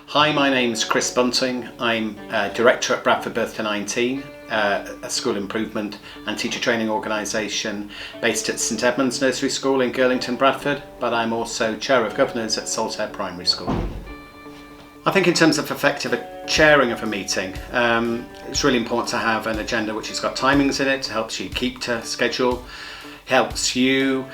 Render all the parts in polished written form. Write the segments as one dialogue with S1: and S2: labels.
S1: Hi, my name's Chris Bunting. I'm Director at Bradford Birth to 19, a school improvement and teacher training organisation based at St Edmunds Nursery School in Girlington, Bradford, but I'm also Chair of Governors at Saltaire Primary School. I think in terms of effective chairing of a meeting, it's really important to have an agenda which has got timings in it, helps you keep to schedule, helps you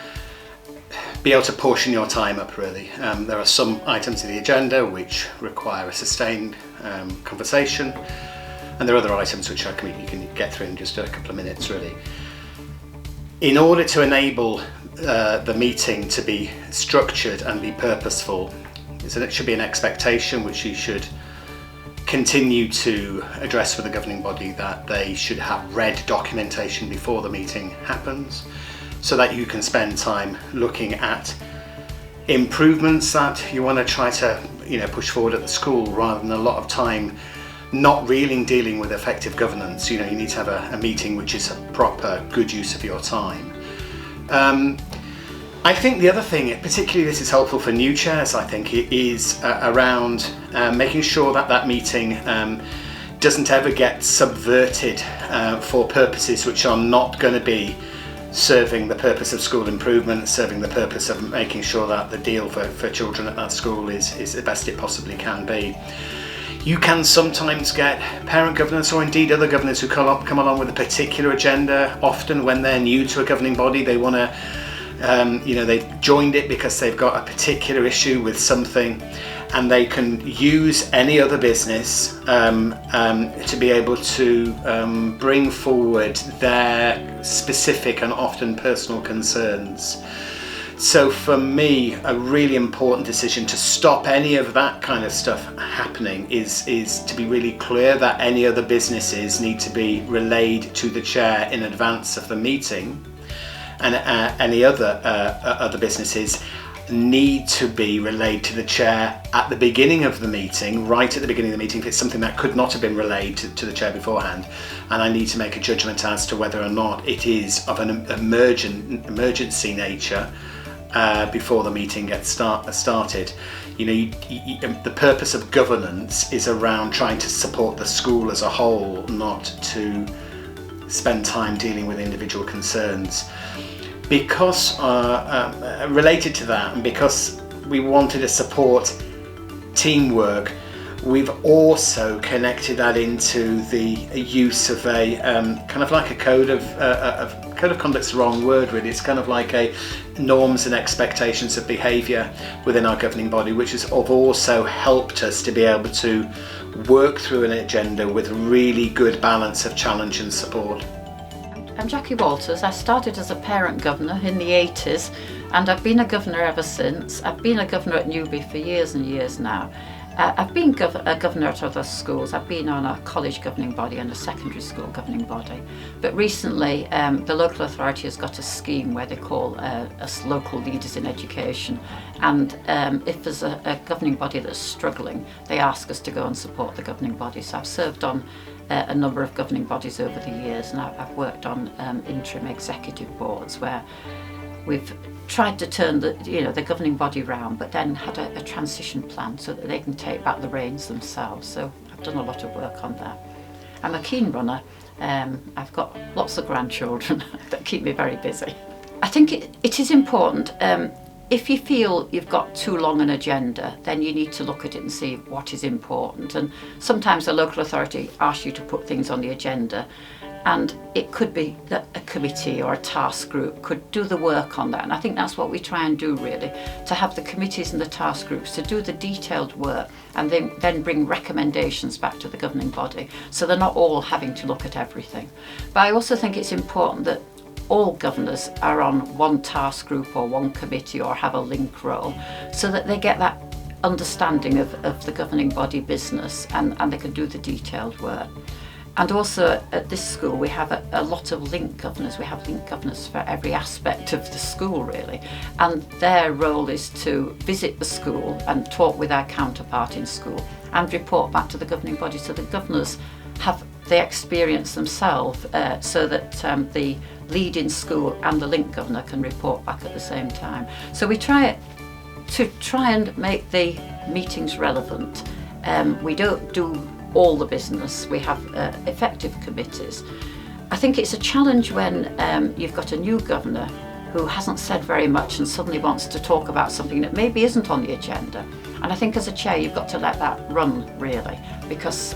S1: be able to portion your time up really. There are some items in the agenda which require a sustained conversation, and there are other items which you can get through in just a couple of minutes really. In order to enable the meeting to be structured and be purposeful, it should be an expectation which you should continue to address with the governing body, that they should have read documentation before the meeting happens, so that you can spend time looking at improvements that you want to try to push forward at the school, rather than a lot of time not really dealing with effective governance. You need to have a meeting which is a proper good use of your time. I think the other thing, particularly this is helpful for new chairs, I think, it is around making sure that meeting doesn't ever get subverted for purposes which are not going to be serving the purpose of school improvement, serving the purpose of making sure that the deal for children at that school is the best it possibly can be. You can sometimes get parent governors, or indeed other governors, who come along with a particular agenda. Often when they're new to a governing body, they want to they've joined it because they've got a particular issue with something, and they can use any other business to be able to bring forward their specific and often personal concerns. So for me, a really important decision to stop any of that kind of stuff happening is to be really clear that any other businesses need to be relayed to the chair in advance of the meeting, and any other businesses need to be relayed to the chair at the beginning of the meeting, right at the beginning of the meeting, if it's something that could not have been relayed to the chair beforehand, and I need to make a judgment as to whether or not it is of an emergency nature before the meeting gets started. The purpose of governance is around trying to support the school as a whole, not to spend time dealing with individual concerns. Because related to that, and because we wanted to support teamwork, we've also connected that into the use of a kind of like a code of conduct's the wrong word really. It's kind of like a norms and expectations of behaviour within our governing body, which has also helped us to be able to work through an agenda with really good balance of challenge and support.
S2: I'm Jackie Walters. I started as a parent governor in the 80s, and I've been a governor ever since. I've been a governor at Newby for years and years now. I've been a governor at other schools. I've been on a college governing body and a secondary school governing body. But recently, the local authority has got a scheme where they call us local leaders in education. And if there's a governing body that's struggling, they ask us to go and support the governing body. So I've served on a number of governing bodies over the years, and I've worked on interim executive boards where we've tried to turn the governing body round, but then had a transition plan so that they can take back the reins themselves. So I've done a lot of work on that. I'm a keen runner. I've got lots of grandchildren that keep me very busy. I think it is important. If you feel you've got too long an agenda, then you need to look at it and see what is important. And sometimes the local authority asks you to put things on the agenda, and it could be that a committee or a task group could do the work on that. And I think that's what we try and do really, to have the committees and the task groups to do the detailed work and then bring recommendations back to the governing body, so they're not all having to look at everything. But I also think it's important that all governors are on one task group or one committee or have a link role, so that they get that understanding of the governing body business and they can do the detailed work. And also at this school we have a lot of link governors. We have link governors for every aspect of the school really, and their role is to visit the school and talk with our counterpart in school and report back to the governing body, so the governors have the experience themselves, so that the lead in school and the link governor can report back at the same time. So we try to try and make the meetings relevant. We don't do all the business, we have effective committees. I think it's a challenge when you've got a new governor who hasn't said very much and suddenly wants to talk about something that maybe isn't on the agenda. And I think as a chair you've got to let that run, really, because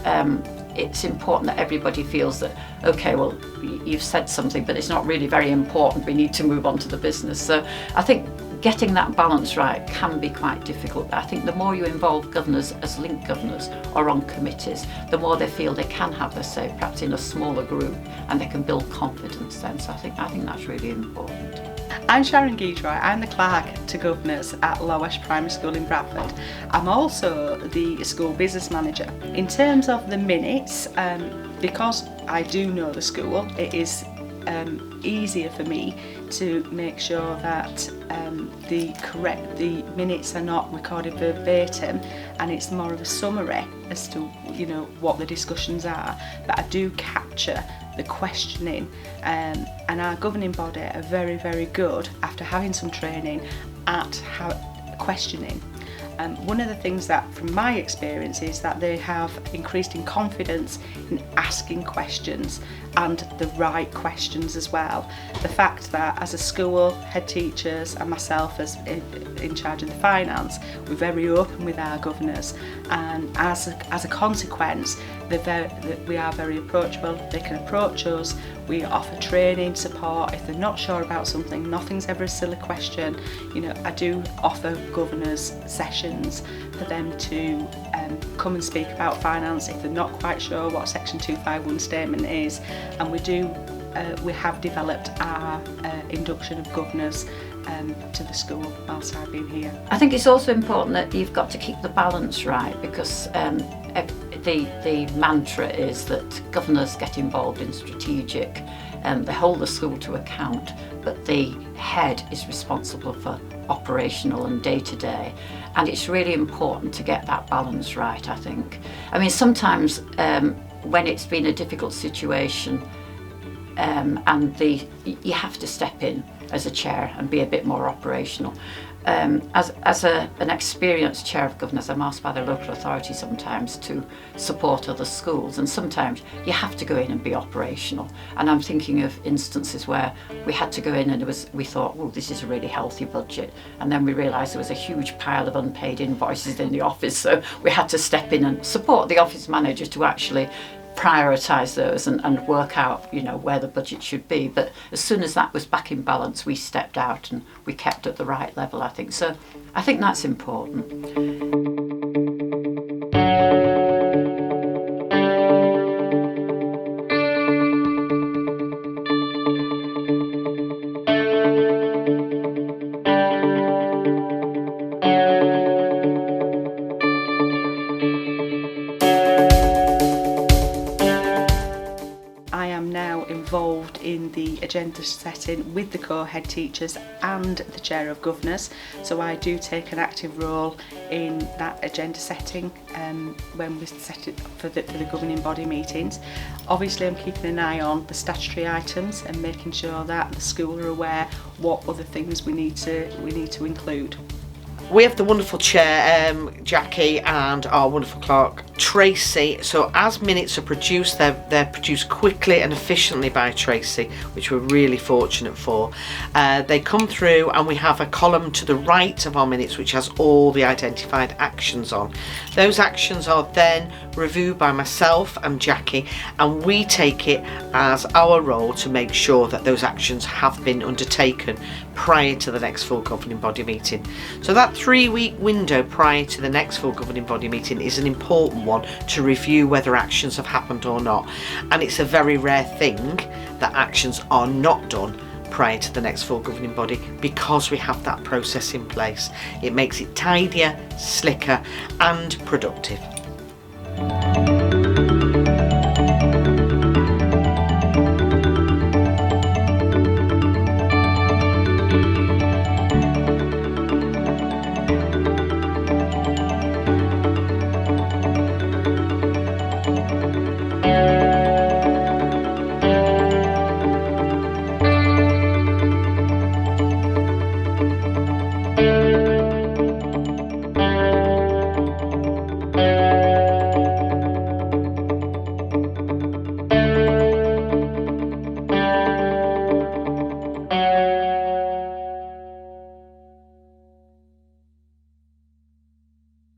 S2: it's important that everybody feels that, okay, well, you've said something, but it's not really very important, we need to move on to the business. So I think getting that balance right can be quite difficult. I think the more you involve governors as link governors or on committees, the more they feel they can have their say, perhaps in a smaller group, and they can build confidence then. So I think that's really important.
S3: I'm Sharon Geedroy, I'm the Clerk to Governors at Lowesh Primary School in Bradford. I'm also the School Business Manager. In terms of the minutes, because I do know the school, it is easier for me to make sure that the minutes are not recorded verbatim, and it's more of a summary as to what the discussions are, but I do capture the questioning, and our governing body are very, very good after having some training at questioning. One of the things that, from my experience, is that they have increased in confidence in asking questions, and the right questions as well. The fact that as a school, head teachers and myself as in charge of the finance, we're very open with our governors, and as a consequence we are very approachable. They can approach us, we offer training support. If they're not sure about something, nothing's ever a silly question. I do offer governors sessions for them to come and speak about finance if they're not quite sure what Section 251 statement is, and we have developed our induction of governors to the school whilst I've been here. I think it's also important that you've got to keep the balance right, because the mantra is that governors get involved in strategic, they hold the school to account, but the head is responsible for operational and day-to-day, and it's really important to get that balance right, I think. I mean, sometimes when it's been a difficult situation and you have to step in as a chair and be a bit more operational. As an experienced chair of governors, I'm asked by the local authority sometimes to support other schools, and sometimes you have to go in and be operational. And I'm thinking of instances where we had to go in and we thought, oh, this is a really healthy budget, and then we realised there was a huge pile of unpaid invoices in the office, so we had to step in and support the office manager to actually prioritise those and work out where the budget should be. But as soon as that was back in balance, we stepped out and we kept at the right level, I think. So I think that's important. Involved in the agenda setting with the co-head teachers and the chair of governors, so I do take an active role in that agenda setting when we set it for the governing body meetings. Obviously I'm keeping an eye on the statutory items and making sure that the school are aware what other things we need to include.
S4: We have the wonderful chair, Jackie, and our wonderful clerk, Tracy. So as minutes are produced, they're produced quickly and efficiently by Tracy, which we're really fortunate for. They come through and we have a column to the right of our minutes which has all the identified actions on. Those actions are then reviewed by myself and Jackie, and we take it as our role to make sure that those actions have been undertaken prior to the next full governing body meeting. So that 3-week window prior to the next full governing body meeting is an important one to review whether actions have happened or not, and it's a very rare thing that actions are not done prior to the next full governing body because we have that process in place. It makes it tidier, slicker and productive.